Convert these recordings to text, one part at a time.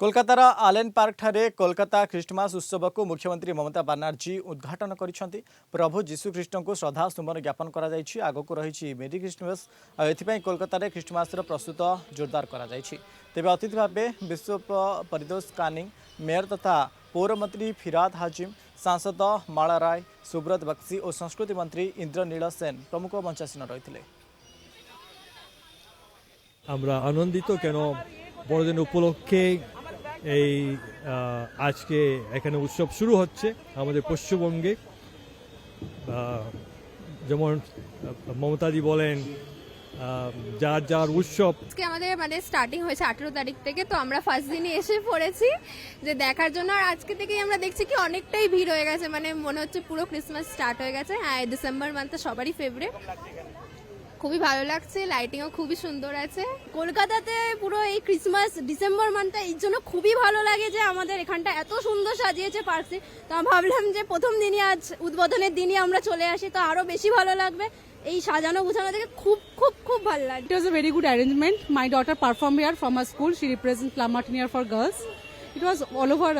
कोलकातार आलेन पार्क ठारे कोलकाता ख्रीष्टमास उत्सव को मुख्यमंत्री ममता बनर्जी उद्घाटन करिसेंती। प्रभु जीशुख्रीष्ट को श्रद्धा सुमन ज्ञापन करा जायछि। आगकु रहिछि मेरी ख्रीष्टमास। एथिपई कोलकाता ख्रीष्टमास प्रस्तुत जोरदार करा जायछि। तेबे अतिथि भावे विश्व परिदोष कानिंग, मेयर तथा पौर मंत्री फिराद हाजिम, सांसद माला राय, सुब्रत बक्सी और संस्कृति मंत्री इंद्रनील सेन प्रमुख मंचासीन रही। আমরা আনন্দিত কেন বড়দিন উপলক্ষে এই আজকে এখানে উৎসব শুরু হচ্ছে আমাদের পশ্চিমবঙ্গে। যেমন মমতাদি বলেন যার যার উৎসব আজকে আমাদের মানে স্টার্টিং হয়েছে 18 তারিখ থেকে, তো আমরা ফার্স্ট দিনই এসে পড়েছি যে দেখার জন্য। আর আজকে থেকেই আমরা দেখছি কি অনেকটাই ভিড় হয়ে গেছে, মানে মনে হচ্ছে পুরো ক্রিসমাস স্টার্ট হয়ে গেছে। হ্যাঁ, ডিসেম্বর মান্থ সবারই ফেভারিট, খুবই ভালো লাগছে, লাইটিংও খুবই সুন্দর আছে। কলকাতাতে পুরো এই ক্রিসমাস ডিসেম্বর মান্থটা এই জন্য খুবই ভালো লাগে যে আমাদের এখানটা এত সুন্দর সাজিয়েছে পার্কসে। তো আমি ভাবলাম যে প্রথম দিনই আজ উদ্বোধনের দিনই আমরা চলে আসি, তো আরো বেশি ভালো লাগবে। এই সাজানো গুছানো দেখে খুব খুব খুব ভালো লাগে। It was a very good arrangement. My daughter performed here from her school. She represents Plum Martin here for girls. It was all over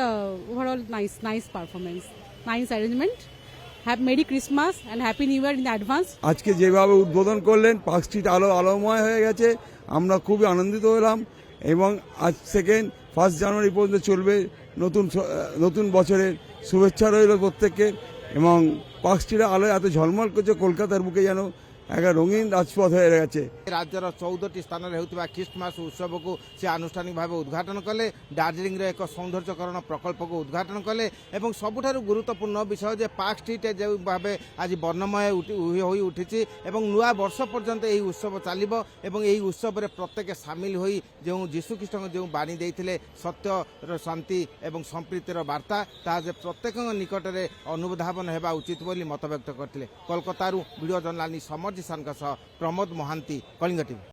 overall nice performance, nice arrangement. Have Merry Christmas and Happy New Year in advance. আজকে যেভাবে উদ্বোধন করলেন, park street আলোময় হয়ে গেছে, আমরা খুবই আনন্দিত হলাম। এবং আজ থেকে 1 জানুয়ারি পর্যন্ত চলবে। নতুন বছরের শুভেচ্ছা রইল প্রত্যেককে। এবং পার্ক স্ট্রিটের আলোয় এত ঝলমল করছে, কলকাতার বুকে যেন এক রঙিন রাজপথ হয়ে গেছে। রাজ্যর 14টি স্থাନରେ হেউଥିବା খ্রিষ্টমাস উৎসবକୁ ସେ ଆନୁଷ୍ଠାନିକ ଭାବେ ଉଦ୍ଘାଟନ କଲେ। ଦାର୍ଜିଲିଂର ଏକ ସୌନ୍ଦର୍ଯ୍ୟକରଣ ପ୍ରକଳ୍ପକୁ ଉଦ୍ଘାଟନ କଲେ ଏବଂ ସବୁଠାରୁ ଗୁରୁତ୍ୱପୂର୍ଣ୍ଣ ବିଷୟ ଯେ ପାର୍କ ଷ୍ଟ୍ରିଟ୍ ଯେଉଁ ଭାବେ ଆଜି ବର୍ଣ୍ଣମୟ ହୋଇ ଉଠିଛି ଏବଂ ନୂଆ ବର୍ଷ ପର୍ଯ୍ୟନ୍ତ ଏହି ଉତ୍ସବ ଚାଲିବ। ଏବଂ ଏହି ଉତ୍ସବରେ ପ୍ରତ୍ୟେକ ସାମିଲ ହୋଇ ଯେଉଁ ଯୀଶୁଖ୍ରୀଷ୍ଟଙ୍କ ଯେଉଁ ବାଣୀ ଦେଇଥିଲେ ସତ୍ୟର, ଶାନ୍ତି ଏବଂ ସମ୍ପ୍ରୀତିର ବାର୍ତ୍ତା, ତାହା ଯେ ପ୍ରତ୍ୟେକଙ୍କ ନିକଟରେ ଅନୁଧାବନ ହେବା ଉଚିତ ବୋଲି ମତବ୍ୟକ୍ତ କରିଥିଲେ। କୋଲକାତାରୁ ଭିଡ଼ିଓ ଜର୍ଣ୍ଣାଲିଷ୍ଟ ସମର ଜିସାନଙ୍କ ସହ ପ୍ରମୋଦ ମହାନ୍ତି, କଳିଙ୍ଗ ଟିଭି।